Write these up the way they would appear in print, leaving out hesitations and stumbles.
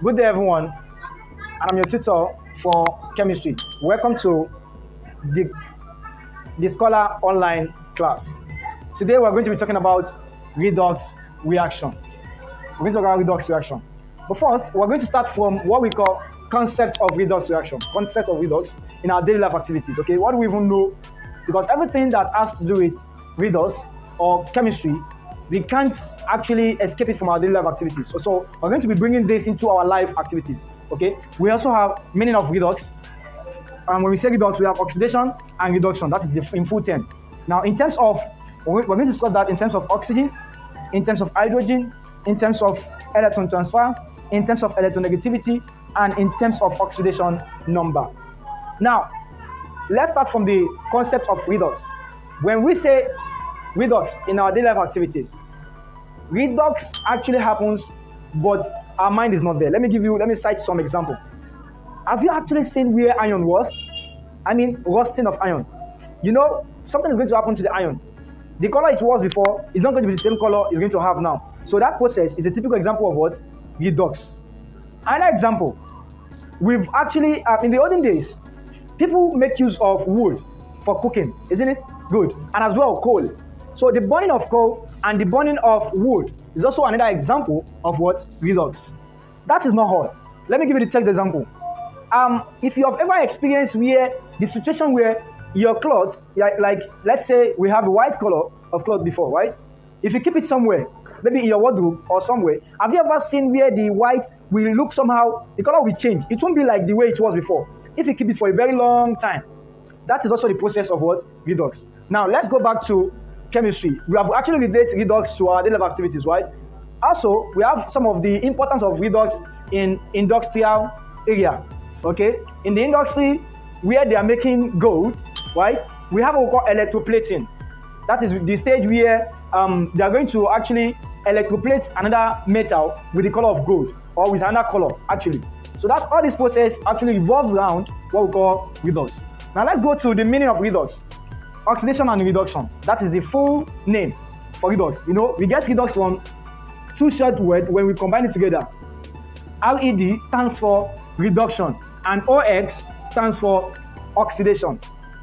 Good day, everyone, and I'm your tutor for chemistry. Welcome to the Scholar online class. Today, we're going to be talking about redox reaction. We're going to talk about redox reaction. But first, we're going to start from what we call concept of redox reaction, concept of redox in our daily life activities. Okay, what do we even know? Because everything that has to do with redox or chemistry, we can't actually escape it from our daily life activities. So we're going to be bringing this into our life activities. Okay. We also have meaning of redox. And when we say redox, we have oxidation and reduction. That is the in full term. Now, in terms of, we're going to discuss that in terms of oxygen, in terms of hydrogen, in terms of electron transfer, in terms of electronegativity, and in terms of oxidation number. Now, let's start from the concept of redox. When we say redox in our daily life activities, redox actually happens, but our mind is not there. Let me cite some example. Have you actually seen where iron rusts? I mean, rusting of iron. You know, something is going to happen to the iron. The color it was before is not going to be the same color it's going to have now. So that process is a typical example of what? Redox. Another example, we've actually, in the olden days, people make use of wood for cooking, isn't it? Good. And as well, coal. So the burning of coal and the burning of wood is also another example of what? Redox. That is not all. Let me give you the text example. If you have ever experienced where the situation where your clothes, like let's say we have a white color of cloth before, right? If you keep it somewhere, maybe in your wardrobe or somewhere, have you ever seen where the white will look somehow, the color will change? It won't be like the way it was before. If you keep it for a very long time, that is also the process of what? Redox. Now, let's go back to chemistry. We have actually related redox to our daily life activities, right? Also, we have some of the importance of redox in industrial area. Okay, in the industry where they are making gold, right? We have what we call electroplating. That is the stage where they are going to actually electroplate another metal with the color of gold or with another color actually. So that's all this process actually revolves around what we call redox. Now let's go to the meaning of redox. Oxidation and reduction. That is the full name for redox. You know, we get redox from two short words when we combine it together. RED stands for reduction and OX stands for oxidation.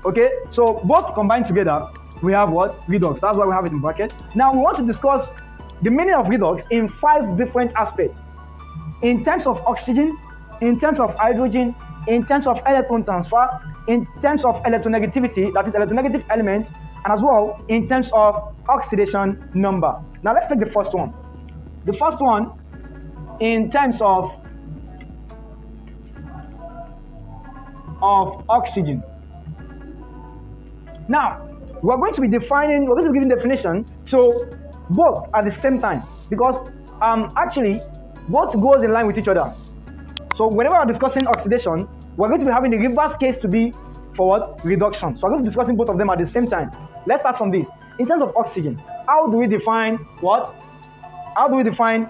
Okay, so both combined together, we have what? Redox. That's why we have it in bracket. Now we want to discuss the meaning of redox in 5 different aspects. In terms of oxygen, in terms of hydrogen, in terms of electron transfer, in terms of electronegativity, that is electronegative element, and as well in terms of oxidation number. Now let's take the first one. The first one, in terms of oxygen. Now, we're going to be giving definition to both at the same time because actually both goes in line with each other. So whenever we're discussing oxidation, we're going to be having the reverse case to be for what? Reduction. So I'm going to be discussing both of them at the same time. Let's start from this. In terms of oxygen, how do we define what? How do we define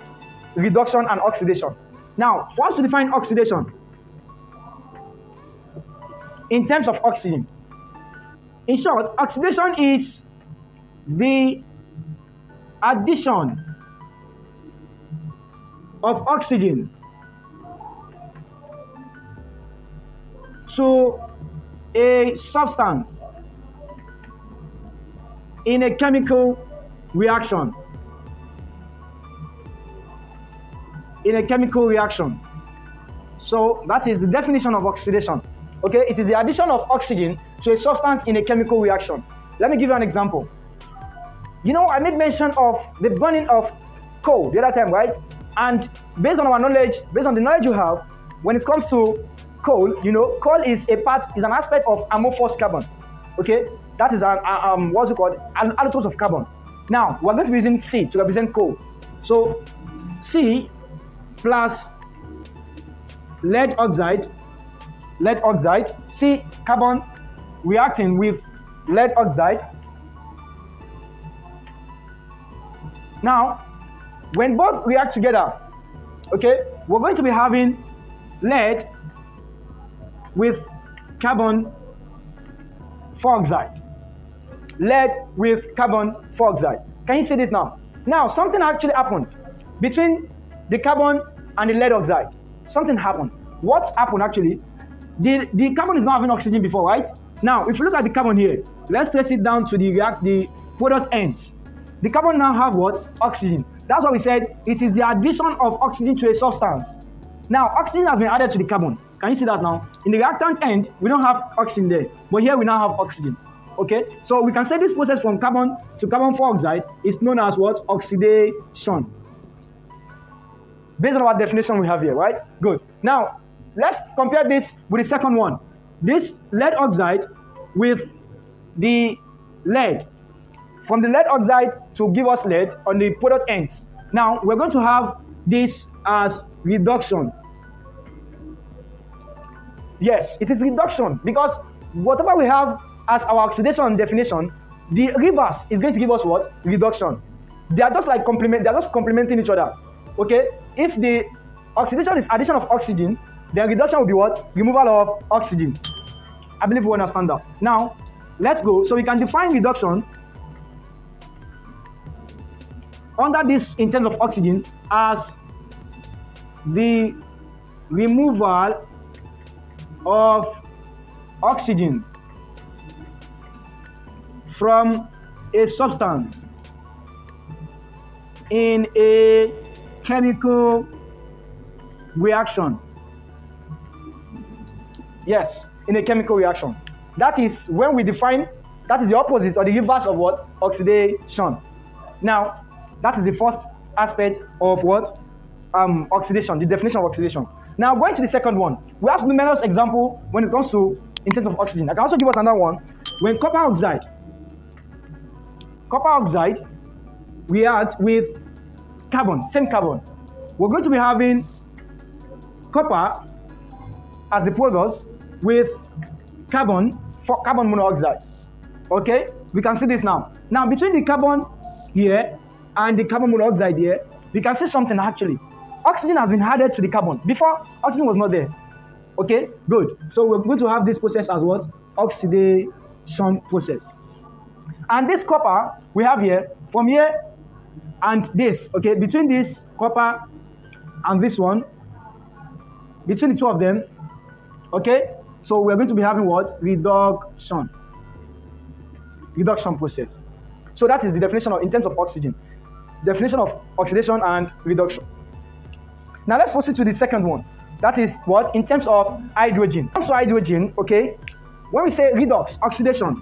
reduction and oxidation? Now, for us to define oxidation, in terms of oxygen, in short, oxidation is the addition of oxygen to a substance in a chemical reaction. In a chemical reaction. So that is the definition of oxidation. Okay, it is the addition of oxygen to a substance in a chemical reaction. Let me give you an example. You know, I made mention of the burning of coal the other time, right? And based on our knowledge, based on the knowledge you have, when it comes to coal, you know, coal is an aspect of amorphous carbon. Okay, that is what's it called? An allotropes of carbon. Now we're going to be using C to represent coal. So C plus lead oxide, C carbon reacting with lead oxide. Now, when both react together, okay, we're going to be having lead with carbon dioxide. Lead with carbon dioxide. Can you see this now? Now, something actually happened between the carbon and the lead oxide. something happened. What's happened actually? The carbon is not having oxygen before, right? Now, if you look at the carbon here, let's trace it down to the product ends. The carbon now have what? Oxygen. That's why we said it is the addition of oxygen to a substance. Now, oxygen has been added to the carbon. Can you see that now? In the reactant end, we don't have oxygen there, but here we now have oxygen. Okay, so we can say this process from carbon to carbon dioxide is known as what? Oxidation. Based on our definition we have here, right? Good. Now, let's compare this with the second one. This lead oxide with the lead. From the lead oxide to give us lead on the product ends. Now, we're going to have this as reduction. Yes, it is reduction because whatever we have as our oxidation definition, the reverse is going to give us what? Reduction. They are just like complementing each other. Okay? If the oxidation is addition of oxygen, then reduction will be what? Removal of oxygen. I believe we understand that. Now, let's go. So we can define reduction under this in terms of oxygen as the removal of oxygen from a substance in a chemical reaction. Yes, in a chemical reaction. That is when we define, that is the opposite or the reverse of what? Oxidation. Now, that is the first aspect of what? Oxidation, the definition of oxidation. Now, going to the second one, we have numerous examples when it comes to in terms of oxygen. I can also give us another one. When copper oxide, we add with carbon, same carbon. We're going to be having copper as a product with carbon for carbon monoxide. Okay, we can see this now. Now, between the carbon here and the carbon monoxide here, we can see something actually. Oxygen has been added to the carbon. Before, oxygen was not there. Okay, good. So we're going to have this process as what? Oxidation process. And this copper we have here, from here and this, okay, between this copper and this one, between the two of them, okay, so we're going to be having what? Reduction process. So that is the definition of, in terms of oxygen, definition of oxidation and reduction. Now let's proceed to the second one. That is what? In terms of hydrogen. When it comes to hydrogen, okay, when we say redox, oxidation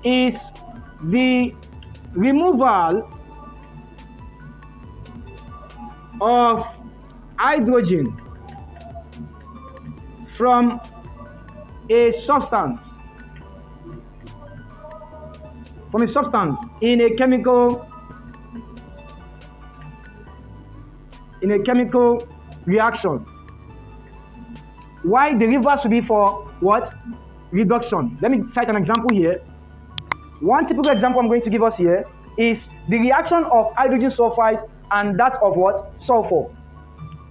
is the removal of hydrogen from a substance in a chemical reaction. Why the reverse will be for what? Reduction. Let me cite an example here. One typical example I'm going to give us here is the reaction of hydrogen sulfide and that of what? Sulfur.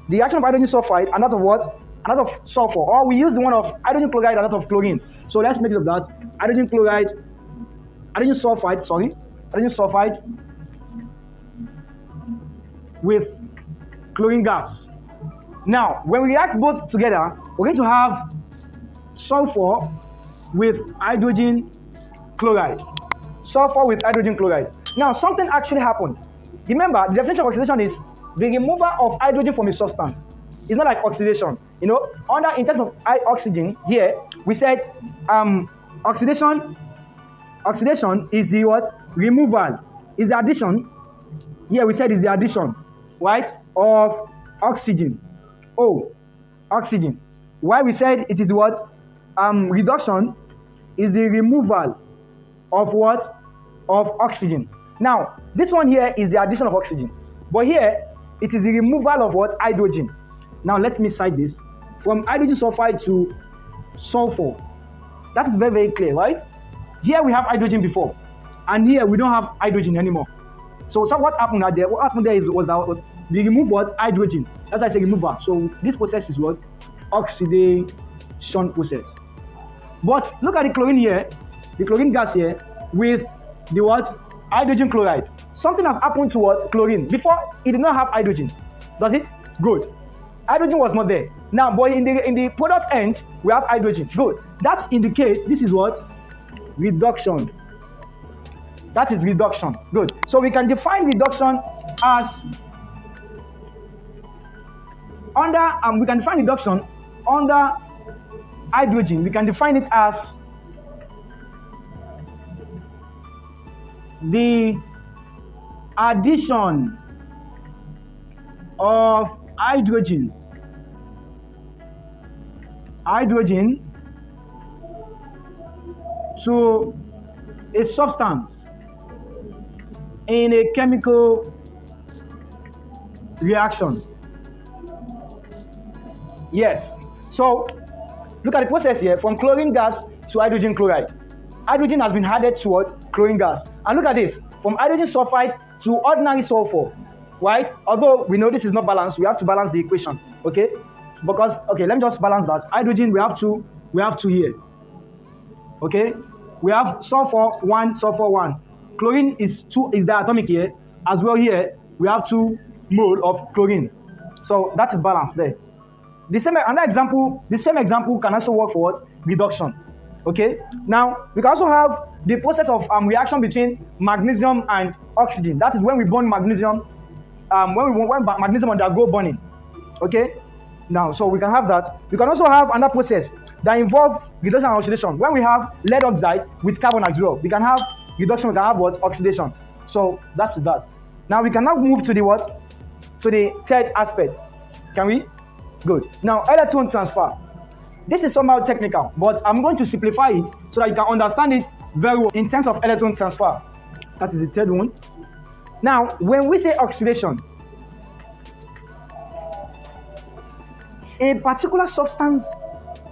The reaction of hydrogen sulfide and that of what? And that of sulfur. Or we use the one of hydrogen chloride and that of chlorine. So let's make it of that. Hydrogen sulfide with chlorine gas. Now, when we react both together, we're going to have sulfur with hydrogen chloride. Now, something actually happened. Remember, the definition of oxidation is the removal of hydrogen from a substance. It's not like oxidation. You know, in terms of oxygen, here, we said oxidation is the what? Removal. Is the addition. Here we said is the addition, right, of oxygen. Oxygen. Why we said it is what? Reduction is the removal of what? Of oxygen. Now, this one here is the addition of oxygen. But here, it is the removal of what? Hydrogen. Now, let me cite this. From hydrogen sulfide to sulfur. That is very, very clear, right? Here we have hydrogen before. And here we don't have hydrogen anymore. So what happened there? What happened there was that we remove what? Hydrogen. That's why I say removal. So this process is what? Oxidation process. But look at the chlorine here, the chlorine gas here, with the what? Hydrogen chloride. something has happened to what? Chlorine. Before, it did not have hydrogen. Does it? Good. Hydrogen was not there. Now, but in the product end, we have hydrogen. Good. That indicates this is what? Reduction. That is reduction. Good. So we can define reduction as we can define reduction under hydrogen. We can define it as the addition of hydrogen to a substance in a chemical reaction. Yes. So look at the process here from chlorine gas to hydrogen chloride. Hydrogen has been added to what? Chlorine gas. And look at this, from hydrogen sulfide to ordinary sulfur, right? Although we know this is not balanced, we have to balance the equation, okay? Because, okay, let me just balance that. Hydrogen, we have two here, okay? We have sulfur 1, sulfur 1. Chlorine is diatomic here. As well here, we have 2 mole of chlorine. So that is balanced there. The same example can also work for what? Reduction. Okay. Now we can also have the process of reaction between magnesium and oxygen. That is when we burn magnesium. When magnesium undergo burning. Okay. Now, so we can have that. We can also have another process that involve reduction and oxidation. When we have lead oxide with carbon as well, we can have reduction. We can have what? Oxidation. So that's that. Now we can now move to the what? To the third aspect. Can we? Good. Now, electron transfer. This is somehow technical, but I'm going to simplify it so that you can understand it very well in terms of electron transfer. That is the third one. Now, when we say oxidation, a particular substance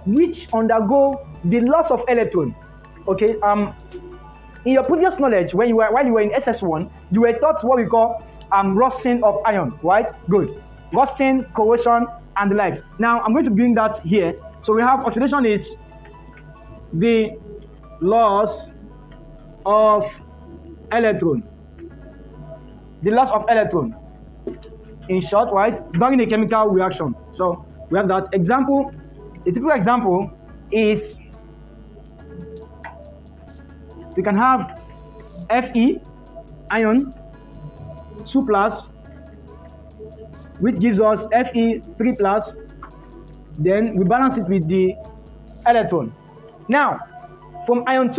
which undergo the loss of electron. Okay. In your previous knowledge, while you were in SS1, you were taught what we call rusting of iron, right? Good. Rusting, corrosion, and the likes. Now, I'm going to bring that here. So we have oxidation is the loss of electron. The loss of electron. In short, right? During a chemical reaction. So we have that example. A typical example is we can have Fe, ion, 2+, which gives us Fe 3+. Then we balance it with the electron. Now, from ion 2+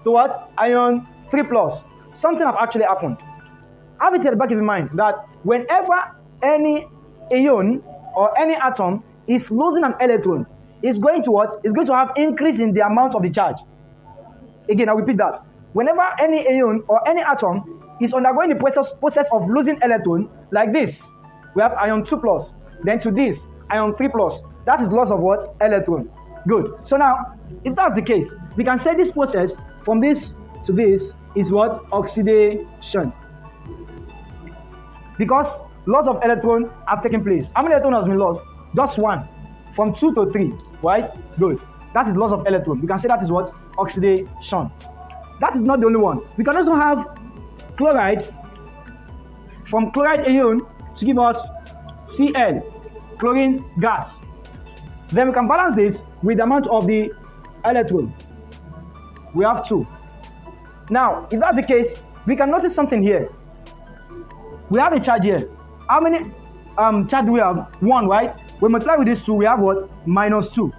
to what? Ion 3+. Something have actually happened. Have it at the back of your mind that whenever any ion or any atom is losing an electron, it's going to what? It's going to have increase in the amount of the charge. Again, I'll repeat that. Whenever any ion or any atom is undergoing the process of losing electron, like this, we have ion 2+. Then to this, ion 3+. That is loss of what? Electron. Good. So now, if that's the case, we can say this process from this to this is what? Oxidation. Because loss of electron have taken place. How many electron has been lost? Just 1. From 2 to 3. Right? Good. That is loss of electron. We can say that is what? Oxidation. That is not the only one. We can also have chloride. From chloride ion to give us Cl, chlorine gas. Then we can balance this with the amount of the electron. We have 2. Now, if that's the case, we can notice something here. We have a charge here. How many charge do we have? 1, right? We multiply with this 2, we have what? -2.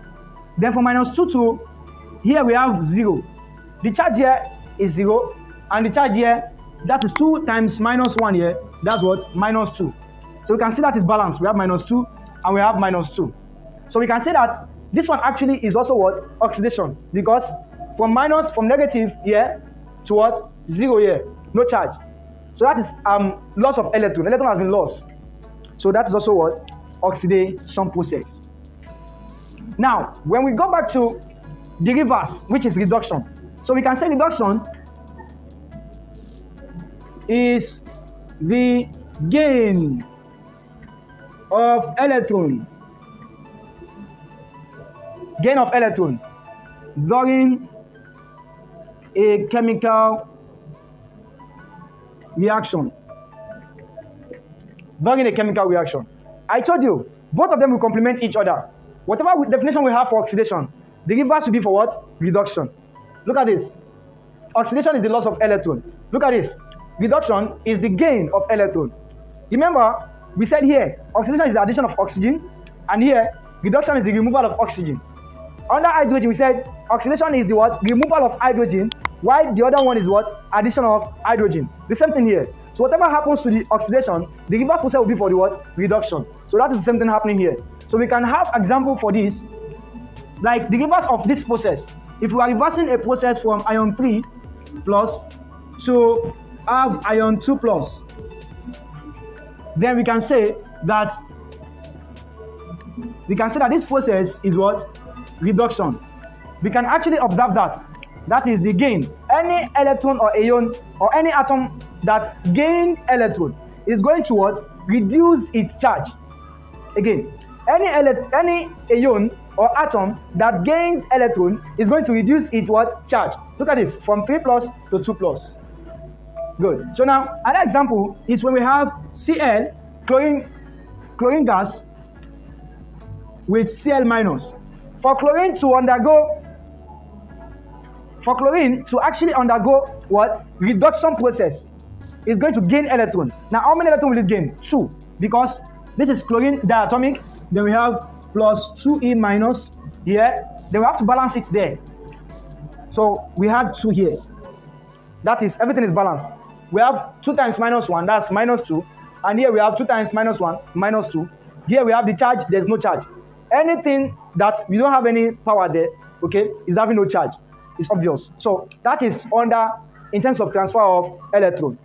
Then from -2 to here we have 0. The charge here is 0, and the charge here, that is 2 times -1 here. That's what? -2. So we can see that is balanced. We have -2 and we have -2. So we can say that this one actually is also what? Oxidation. Because from negative here to what? 0 here. No charge. So that is loss of electron. Electron has been lost. So that is also what? Oxidation process. Now, when we go back to the reverse, which is reduction. So we can say reduction is the gain of electron. Gain of electron during a chemical reaction during a chemical reaction. I told you, both of them will complement each other. Whatever definition we have for oxidation, the reverse will be for what? Reduction. Look at this. Oxidation is the loss of electron. Look at this. Reduction is the gain of electron. Remember, we said here, oxidation is the addition of oxygen, and here, reduction is the removal of oxygen. Under hydrogen, we said oxidation is the what? Removal of hydrogen, while the other one is what? Addition of hydrogen. The same thing here. So whatever happens to the oxidation, the reverse process will be for the what? Reduction. So that is the same thing happening here. So we can have example for this, like the reverse of this process. If we are reversing a process from ion 3 plus to have ion 2 plus, then we can say that this process is what? Reduction. We can actually observe that. That is the gain. Any electron or ion or any atom that gained electron is going to what? Reduce its charge. Again, any ion or atom that gains electron is going to reduce its what? Charge. Look at this, from 3 plus to 2 plus. Good. So now, another example is when we have Cl, chlorine gas, with Cl minus. For chlorine to actually undergo what? Reduction process, is going to gain electron. Now, how many electrons will it gain? 2. Because this is chlorine diatomic. Then we have plus 2e minus here. Then we have to balance it there. So we had 2 here. That is, everything is balanced. We have 2 times minus 1, that's minus 2. And here we have 2 times minus 1, minus 2. Here we have the charge, there's no charge. Anything that we don't have any power there, okay, is having no charge. It's obvious. So that is in terms of transfer of electron.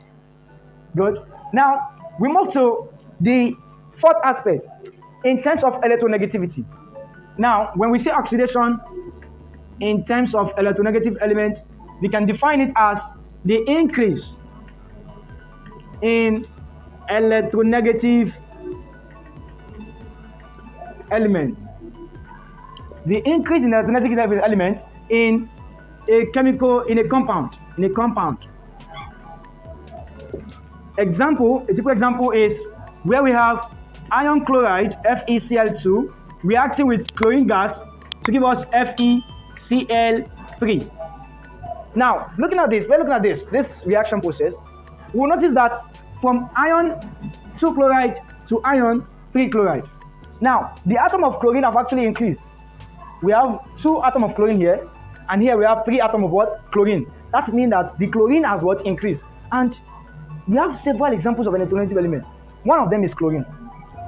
Good. Now, we move to the fourth aspect, in terms of electronegativity. Now, when we say oxidation in terms of electronegative elements, we can define it as the increase in electronegative element. The increase in electronegative element in a compound. A typical example is where we have iron chloride, FeCl2, reacting with chlorine gas to give us FeCl3. Now, we're looking at this reaction process, we'll notice that from iron 2 chloride to iron 3 chloride. Now, the atom of chlorine have actually increased. We have 2 atoms of chlorine here, and here we have 3 atoms of what? Chlorine. That means that the chlorine has what? Increased. And we have several examples of electronegative elements. One of them is chlorine.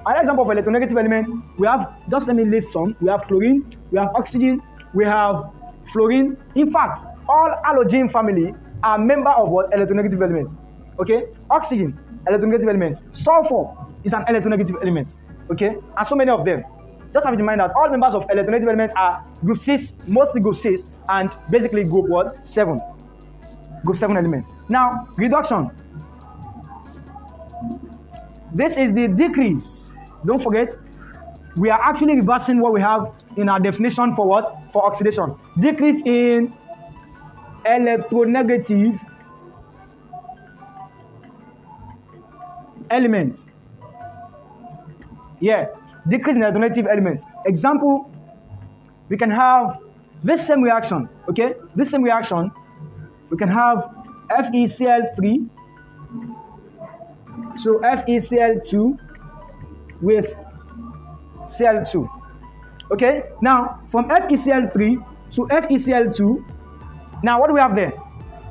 Another example of electronegative elements, we have, just let me list some. We have chlorine, we have oxygen, we have fluorine. In fact, all halogen family are member of what? Electronegative elements. Okay? Oxygen, electronegative element. Sulfur is an electronegative element. Okay? And so many of them. Just have it in mind that all members of electronegative elements are group 6, mostly group 6, and basically group what? 7. Group 7 elements. Now, reduction. This is the decrease. Don't forget, we are actually reversing what we have in our definition for what? For oxidation. Decrease in electronegative elements. Yeah, decrease in electronegative elements. Example, we can have this same reaction, okay? This same reaction, we can have FeCl3 to FeCl2 with Cl2. Okay? Now, from FeCl3 to FeCl2, now what do we have there?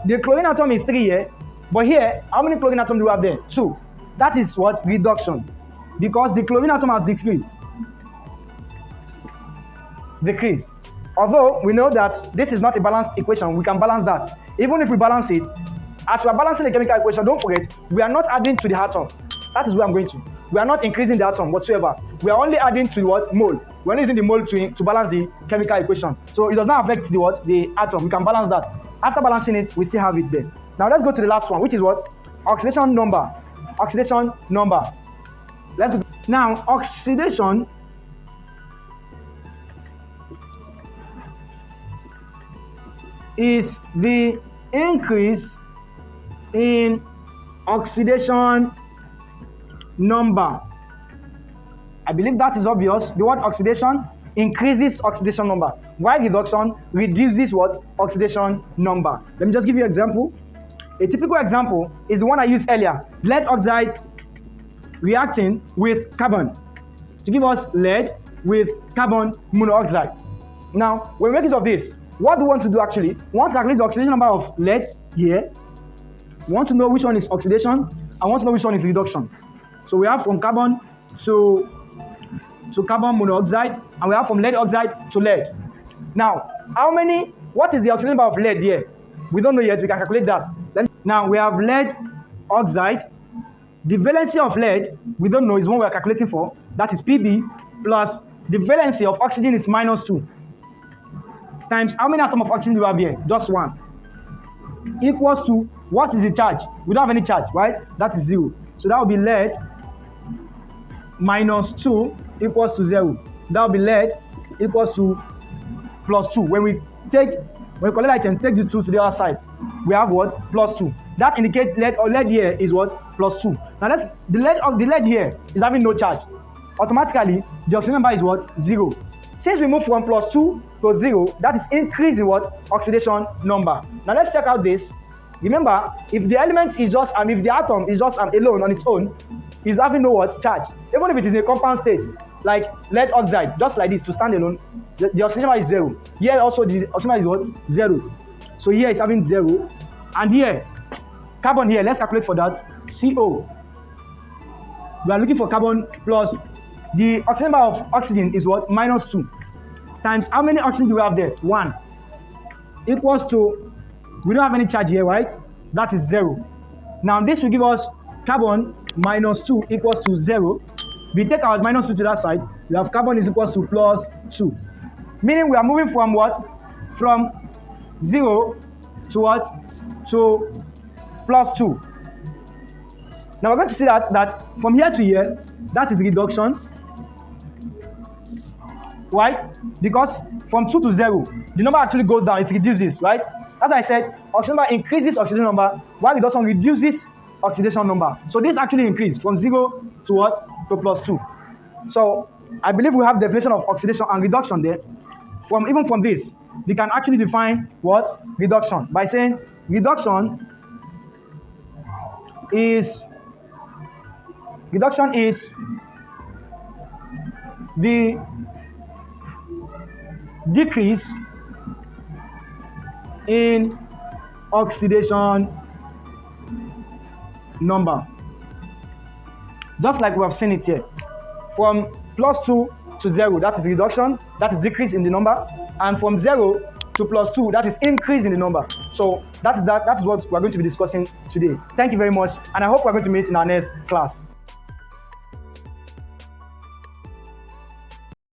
The chlorine atom is 3 here, but here, how many chlorine atoms do we have there? 2. That is what? Reduction. Because the chlorine atom has decreased. Although we know that this is not a balanced equation, we can balance that. Even if we balance it, as we are balancing the chemical equation, don't forget, we are not adding to the atom. That is where I'm going to. We are not increasing the atom whatsoever. We are only adding to what? Mole. We are only using the mole to balance the chemical equation. So it does not affect the what? The atom. We can balance that. After balancing it, we still have it there. Now let's go to the last one, which is what? Oxidation number. Oxidation number. Let's go. Now, oxidation is the increase in oxidation number. I believe that is obvious. The word oxidation increases oxidation number, while reduction reduces what? Oxidation number. Let me just give you an example. A typical example is the one I used earlier. Lead oxide reacting with carbon to give us lead with carbon monoxide. Now, when we make use of this, what do we want to do actually? We want to calculate the oxidation number of lead here. We want to know which one is oxidation. I want to know which one is reduction. So we have from carbon to carbon monoxide, and we have from lead oxide to lead. Now, what is the oxidation number of lead here? We don't know yet, we can calculate that. Now, we have lead oxide. The valency of lead, we don't know, is one we are calculating for. That is Pb plus the valency of oxygen is -2. Times how many atoms of oxygen do we have here? Just one. Equals to, what is the charge? We don't have any charge, right? That is 0. So that will be lead -2 equals to 0. That will be lead equals to +2. When we collect items, take the 2 to the other side. We have what? +2. That indicates lead here is what? +2. Now the lead here is having no charge. Automatically, the oxidation number is what? 0. Since we move from +2 to 0, that is increase in what? Oxidation number. Now let's check out this. Remember, if the element is just, if the atom is just alone on its own, is having no what? Charge. Even if it is in a compound state, like lead oxide, just like this, to stand alone, the oxidation number is 0. Here also the oxidation number is what? 0. So here is having 0. And here, carbon here, let's calculate for that. CO. We are looking for carbon plus the oxidation number of oxygen is what? -2. Times how many oxygen do we have there? 1. Equals to, we don't have any charge here, right? That is 0. Now this will give us carbon -2 equals to 0. We take our -2 to that side, we have carbon is equals to +2. Meaning we are moving from what? From 0 to what? To +2. Now we're going to see that from here to here, that is reduction, right? Because from 2 to 0, the number actually goes down, it reduces, right? As I said, oxidation number increases oxidation number, while reduction reduces oxidation number. So this actually increased from 0 to what? To +2. So I believe we have definition of oxidation and reduction there. Even from this, we can actually define what? Reduction by saying reduction is the decrease in oxidation number. Just like we have seen it here. From +2 to 0, that is reduction, that is decrease in the number. And from 0 to +2, that is increase in the number. So that is what we're going to be discussing today. Thank you very much, and I hope we're going to meet in our next class.